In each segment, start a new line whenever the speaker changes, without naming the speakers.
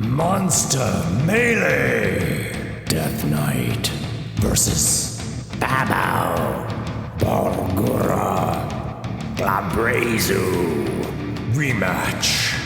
Monster Melee! Death Knight versus Babao, Barlgura, Glabrezu. Rematch.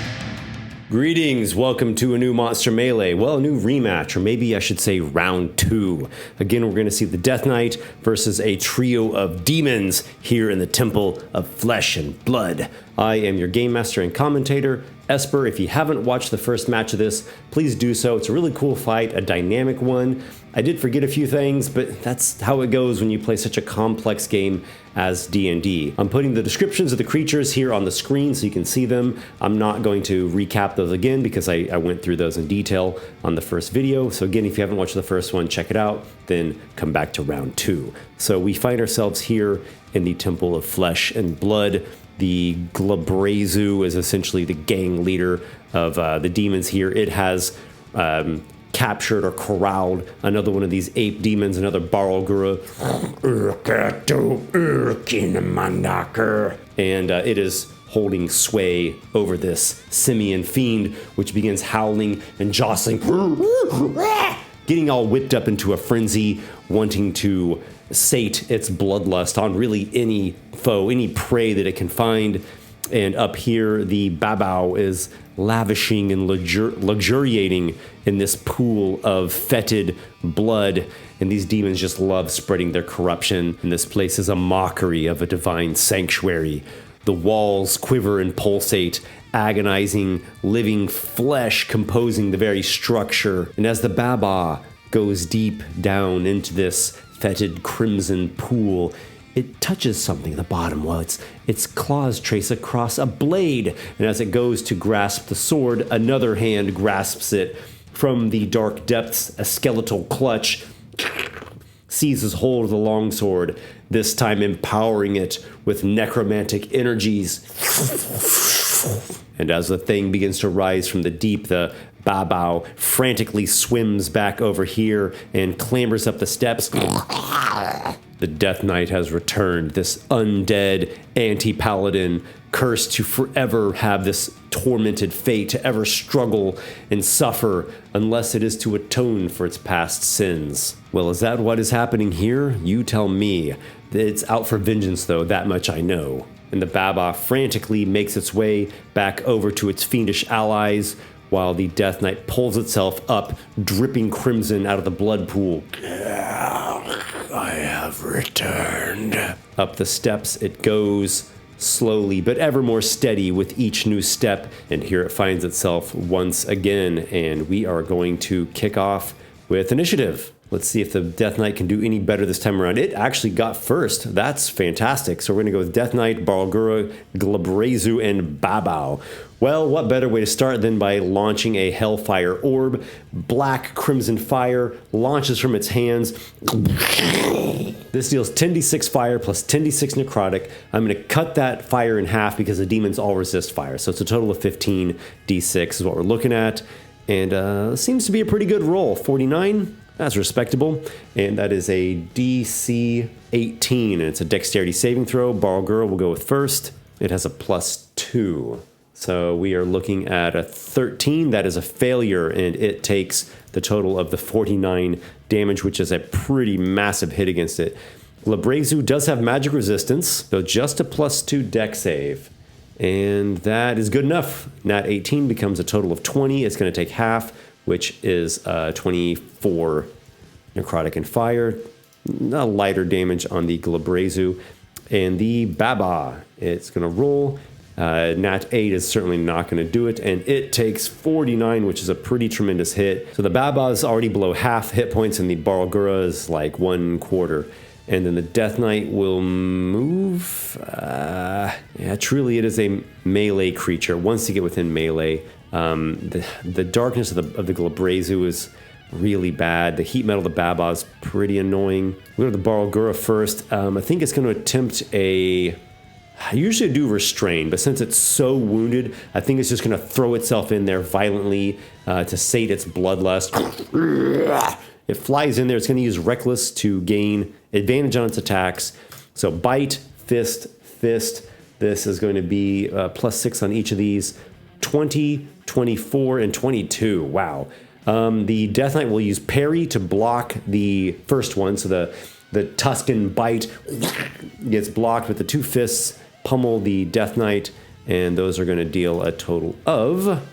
Greetings, welcome to a new Monster Melee. Well, a new rematch, or maybe I should say round 2. Again, we're going to see the Death Knight versus a trio of demons here in the Temple of Flesh and Blood. I am your Game Master and commentator, Esper. If you haven't watched the first match of this, please do so. It's a really cool fight, a dynamic one. I did forget a few things, but that's how it goes when you play such a complex game as D&D. I'm putting the descriptions of the creatures here on the screen so you can see them. I'm not going to recap those again because I went through those in detail on the first video. So again, if you haven't watched the first one, check it out, then come back to round 2. So we find ourselves here in the Temple of Flesh and Blood. The Glabrezu is essentially the gang leader of the demons here. It has captured or corralled another one of these ape demons, another Barlgura. And it is holding sway over this simian fiend, which begins howling and jostling, getting all whipped up into a frenzy, wanting to sate its bloodlust on really any foe, any prey that it can find. And up here, the Babao is lavishing and luxuriating in this pool of fetid blood. And these demons just love spreading their corruption. And this place is a mockery of a divine sanctuary. The walls quiver and pulsate, agonizing, living flesh composing the very structure. And as the Baba goes deep down into this fetid crimson pool, it touches something at the bottom. Well, its claws trace across a blade, and as it goes to grasp the sword, another hand grasps it from the dark depths. A skeletal clutch seizes hold of the longsword, this time empowering it with necromantic energies. And as the thing begins to rise from the deep, the Babao frantically swims back over here and clambers up the steps. The Death Knight has returned, this undead anti-paladin, cursed to forever have this tormented fate, to ever struggle and suffer unless it is to atone for its past sins. Well, is that what is happening here? You tell me. It's out for vengeance, though, that much I know. And the Baba frantically makes its way back over to its fiendish allies, while the Death Knight pulls itself up, dripping crimson out of the blood pool.
I have returned.
Up the steps it goes, slowly but ever more steady with each new step, and here it finds itself once again, and we are going to kick off with initiative. Let's see if the Death Knight can do any better this time around. It actually got first. That's fantastic. So we're going to go with Death Knight, Barlgura, Glabrezu, and Babao. Well, what better way to start than by launching a Hellfire Orb? Black crimson fire launches from its hands. This deals 10d6 fire plus 10d6 necrotic. I'm going to cut that fire in half because the demons all resist fire. So it's a total of 15d6 is what we're looking at. And seems to be a pretty good roll. 49. That's respectable, and that is a DC 18, and it's a dexterity saving throw. Barlgura will go with first. It has a +2. So we are looking at a 13. That is a failure, and it takes the total of the 49 damage, which is a pretty massive hit against it. Glabrezu does have magic resistance, so just a +2 dex save. And that is good enough. Nat 18 becomes a total of 20. It's going to take half, which is 24 necrotic and fire. A lighter damage on the Glabrezu. And the Baba, it's going to roll. Nat 8 is certainly not going to do it, and it takes 49, which is a pretty tremendous hit. So the Baba is already below half hit points, and the Barlgura is like 1/4. And then the Death Knight will move. Yeah, truly it is a melee creature. Once you get within melee, the darkness of the Glabrezu is really bad. The heat metal of the Baba is pretty annoying. We'll go to the Barlgura first. I think it's going to attempt I usually do restrain, but since it's so wounded, I think it's just going to throw itself in there violently to sate its bloodlust. It flies in there. It's going to use Reckless to gain advantage on its attacks. So bite, fist, fist. This is going to be +6 on each of these. 20 24, and 22. Wow. The Death Knight will use parry to block the first one. So the Tuscan bite gets blocked with the two fists, pummel the Death Knight, and those are going to deal a total of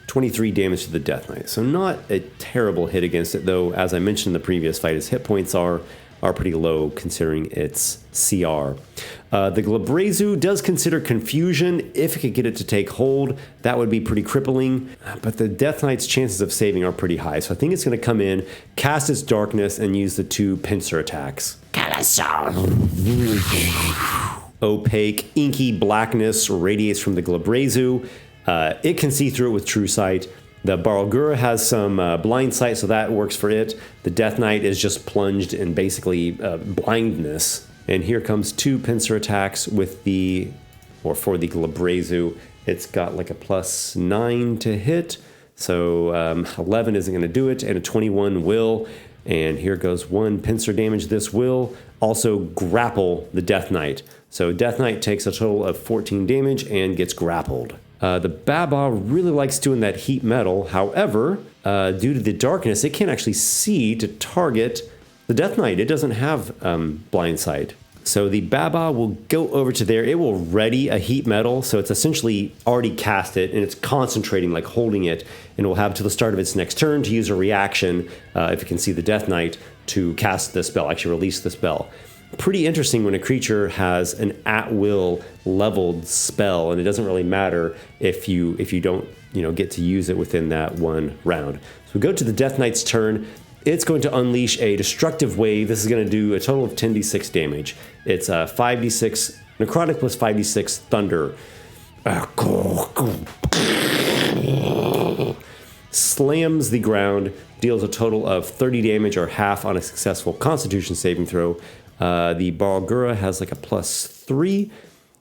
23 damage to the Death Knight. So not a terrible hit against it, though, as I mentioned in the previous fight, his hit points are pretty low considering its CR. The Glabrezu does consider Confusion. If it could get it to take hold, that would be pretty crippling. But the Death Knight's chances of saving are pretty high. So I think it's going to come in, cast its Darkness, and use the two pincer attacks. Opaque, inky blackness radiates from the Glabrezu. It can see through it with True Sight. The Barlgura has some blind sight, so that works for it. The Death Knight is just plunged in basically blindness. And here comes two pincer attacks for the Glabrezu. It's got like a +9 to hit, so 11 isn't going to do it, and a 21 will. And here goes one pincer damage. This will also grapple the Death Knight. So Death Knight takes a total of 14 damage and gets grappled. The Baba really likes doing that heat metal. However, due to the darkness, it can't actually see to target the Death Knight. It doesn't have blind sight. So the Baba will go over to there. It will ready a heat metal. So it's essentially already cast it, and it's concentrating, like holding it. And it will have to the start of its next turn to use a reaction, if it can see the Death Knight, to cast the spell, actually release the spell. Pretty interesting when a creature has an at-will leveled spell, and it doesn't really matter if you don't get to use it within that one round. So we go to the Death Knight's turn. It's going to unleash a destructive wave. This is going to do a total of 10d6 damage. It's 5d6 necrotic plus 5d6 thunder. Slams the ground, deals a total of 30 damage or half on a successful Constitution saving throw. The Barlgura has like a +3,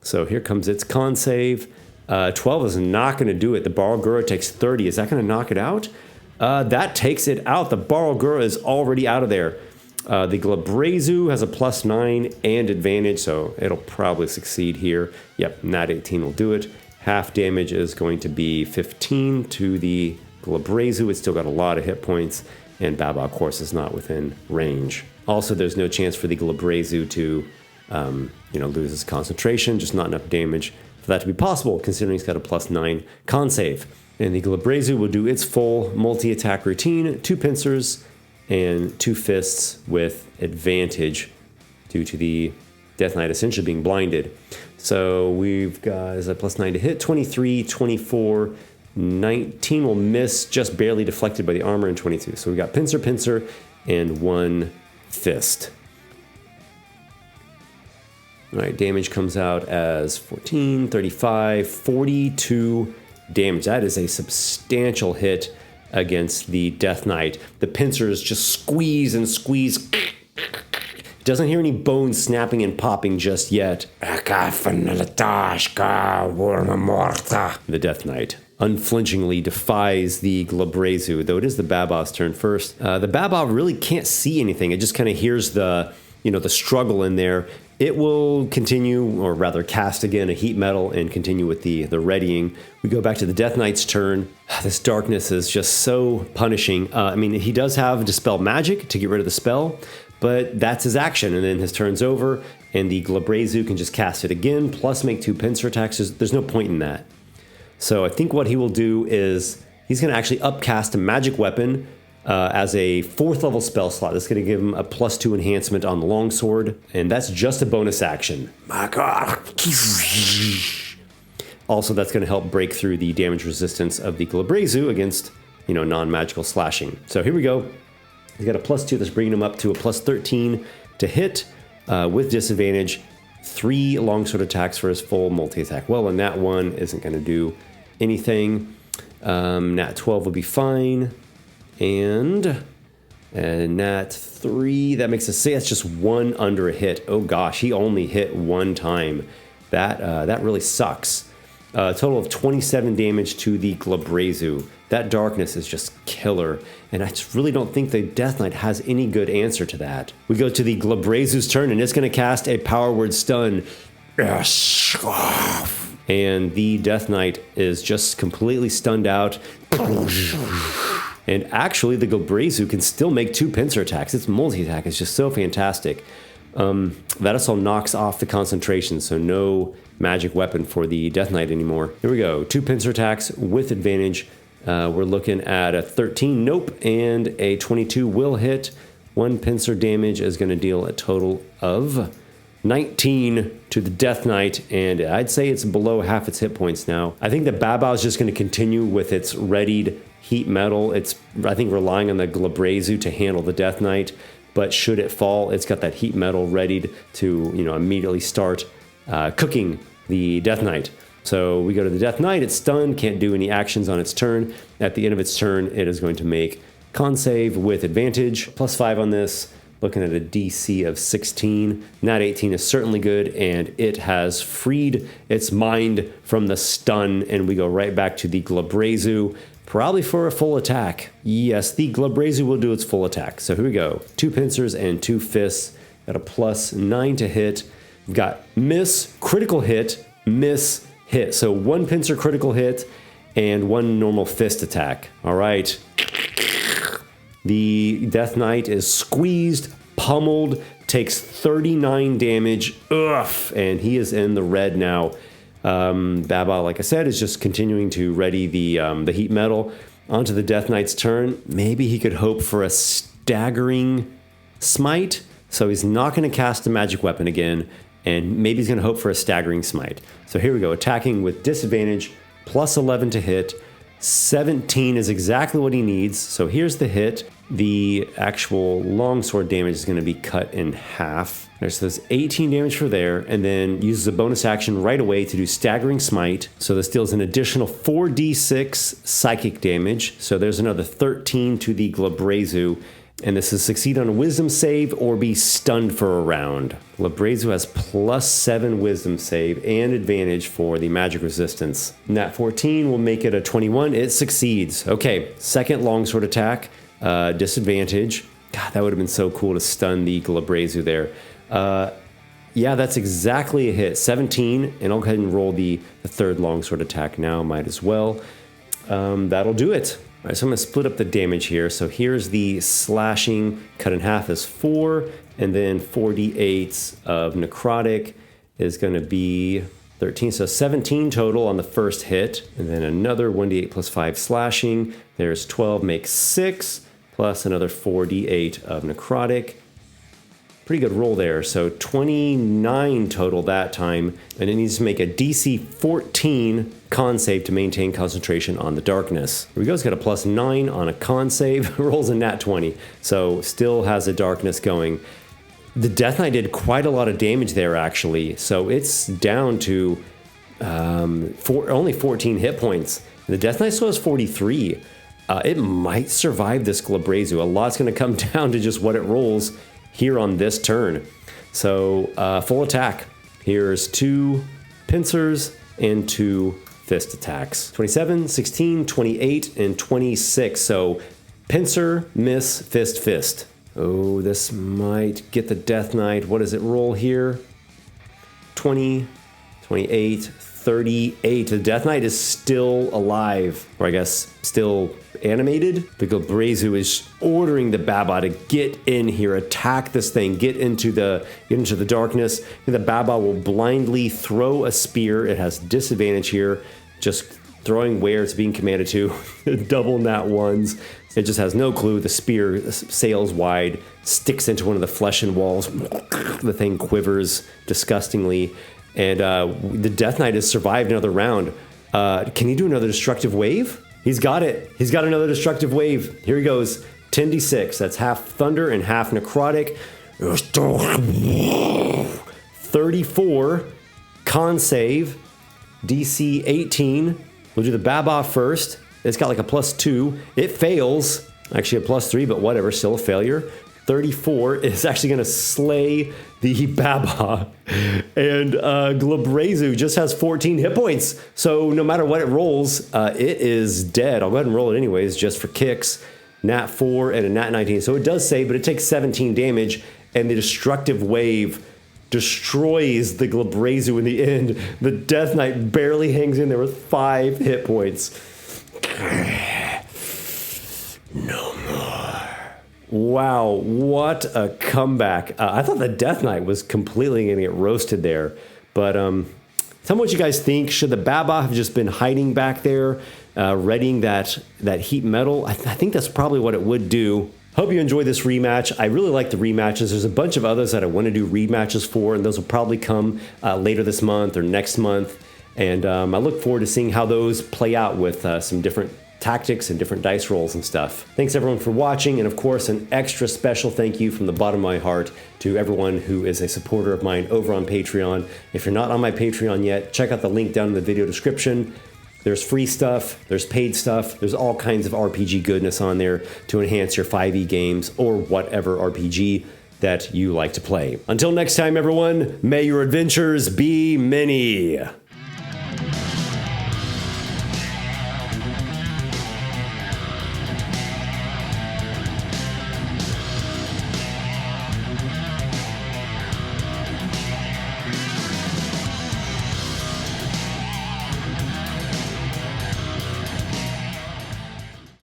so here comes its con save. 12 is not going to do it. The Barlgura takes 30. Is that going to knock it out? That takes it out. The Barlgura is already out of there. The Glabrezu has a +9 and advantage, so it'll probably succeed here. Yep, nat 18 will do it. Half damage is going to be 15 to the Glabrezu. It's still got a lot of hit points, and Baba, of course, is not within range. Also, there's no chance for the Glabrezu to, lose his concentration. Just not enough damage for that to be possible, considering he's got a +9 con save. And the Glabrezu will do its full multi-attack routine, 2 pincers and 2 fists with advantage due to the Death Knight essentially being blinded. So we've got, is that +9 to hit, 23, 24, 19 will miss, just barely deflected by the armor, and 22. So we've got pincer, and 1 fist. All right, damage comes out as 14, 35, 42 damage. That is a substantial hit against the Death Knight. The pincers just squeeze and squeeze. Doesn't hear any bones snapping and popping just yet. The Death Knight unflinchingly defies the Glabrezu, though it is the Baba's turn first. The Baba really can't see anything. It just kind of hears the struggle in there. It will continue, or rather cast again a heat metal and continue with the readying. We go back to the Death Knight's turn. This darkness is just so punishing. He does have Dispel Magic to get rid of the spell, but that's his action, and then his turn's over, and the Glabrezu can just cast it again, plus make 2 pincer attacks. There's no point in that. So I think what he will do is he's going to actually upcast a magic weapon as a 4th level spell slot. That's going to give him a +2 enhancement on the longsword, and that's just a bonus action. My God. Also, that's going to help break through the damage resistance of the Glabrezu against, non-magical slashing. So here we go. He's got a +2 that's bringing him up to a +13 to hit with disadvantage. 3 longsword attacks for his full multi-attack. Well, and that one isn't going to do anything. Nat 12 will be fine. And nat 3, that makes us say that's just 1 under a hit. Oh gosh, he only hit 1 time. That really sucks. A total of 27 damage to the Glabrezu. That darkness is just killer, and I just really don't think the Death Knight has any good answer to that. We go to the Glabrezu's turn, and it's going to cast a Power Word Stun. and the Death Knight is just completely stunned out. And actually, the Glabrezu can still make 2 pincer attacks. Its multi-attack is just so fantastic. That also knocks off the concentration, so no magic weapon for the Death Knight anymore. Here we go, 2 pincer attacks with advantage. We're looking at a 13, nope, and a 22 will hit. 1 pincer damage is going to deal a total of 19 to the Death Knight, and I'd say it's below half its hit points now. I think the Babao is just going to continue with its readied heat metal. It's, I think, relying on the Glabrezu to handle the Death Knight, but should it fall, it's got that heat metal readied to, immediately start cooking the Death Knight. So we go to the Death Knight, it's stunned, can't do any actions on its turn. At the end of its turn, it is going to make con save with advantage, +5 on this, looking at a DC of 16. Nat 18 is certainly good, and it has freed its mind from the stun, and we go right back to the Glabrezu, probably for a full attack. Yes, the Glabrezu will do its full attack. So here we go, 2 pincers and 2 fists, got a +9 to hit. We've got miss, critical hit, miss, hit. So 1 pincer critical hit and 1 normal fist attack. All right. The Death Knight is squeezed, pummeled, takes 39 damage. Ugh, and he is in the red now. Babao, like I said, is just continuing to ready the heat metal. Onto the Death Knight's turn. Maybe he could hope for a staggering smite. So he's not going to cast a magic weapon again. And maybe he's going to hope for a staggering smite. So here we go, attacking with disadvantage, +11 to hit. 17 is exactly what he needs. So here's the hit. The actual longsword damage is going to be cut in half. So there's 18 damage for there, and then uses a bonus action right away to do staggering smite. So this deals an additional 4d6 psychic damage. So there's another 13 to the Glabrezu. And this is succeed on a wisdom save or be stunned for a round. Glabrezu has +7 wisdom save and advantage for the magic resistance. Nat 14 will make it a 21. It succeeds. Okay, second longsword attack, disadvantage. God, that would have been so cool to stun the Glabrezu there. Yeah, that's exactly a hit. 17, and I'll go ahead and roll the third longsword attack now. Might as well. That'll do it. All right, so I'm going to split up the damage here. So here's the slashing, cut in half is 4, and then 4d8 of necrotic is going to be 13. So 17 total on the first hit, and then another 1d8 +5 slashing. There's 12, makes 6, plus another 4d8 of necrotic. Pretty good roll there. So 29 total that time, and it needs to make a DC 14 con save to maintain concentration on the darkness. Here we go, it's got a +9 on a con save, rolls a nat 20, so still has a darkness going. The Death Knight did quite a lot of damage there actually, so it's down to only 14 hit points. The Death Knight still has 43. It might survive this Glabrezu. A lot's going to come down to just what it rolls here on this turn. So full attack. Here's 2 pincers and 2 fist attacks. 27, 16, 28, and 26. So pincer, miss, fist, fist. Oh, this might get the Death Knight. What does it roll here? 20, 28, 38. The Death Knight is still alive, or I guess still animated. The Glabrezu is ordering the Babao to get in here, attack this thing, get into the darkness. And the Babao will blindly throw a spear. It has disadvantage here, just throwing where it's being commanded to. Double nat ones. It just has no clue. The spear sails wide, sticks into one of the flesh and walls. The thing quivers disgustingly. And the Death Knight has survived another round. Can he do another destructive wave? He's got it. He's got another destructive wave. Here he goes. 10d6. That's half thunder and half necrotic. 34. Con save. DC 18. We'll do the Babao first. It's got like a +2. It fails. Actually a +3, but whatever. Still a failure. 34 is actually going to slay the Babao. And Glabrezu just has 14 hit points. So no matter what it rolls, it is dead. I'll go ahead and roll it anyways, just for kicks. Nat 4 and a Nat 19. So it does save, but it takes 17 damage. And the destructive wave destroys the Glabrezu in the end. The Death Knight barely hangs in there with 5 hit points.
No more.
Wow, what a comeback. I thought the Death Knight was completely going to get roasted there. But tell me what you guys think. Should the Baba have just been hiding back there, readying that heat metal? I think that's probably what it would do. Hope you enjoyed this rematch. I really like the rematches. There's a bunch of others that I want to do rematches for, and those will probably come later this month or next month. And I look forward to seeing how those play out with some different tactics and different dice rolls and stuff. Thanks everyone for watching, and of course an extra special thank you from the bottom of my heart to everyone who is a supporter of mine over on Patreon. If you're not on my Patreon yet, check out the link down in the video description. There's free stuff, there's paid stuff, there's all kinds of RPG goodness on there to enhance your 5e games or whatever RPG that you like to play. Until next time everyone, may your adventures be many.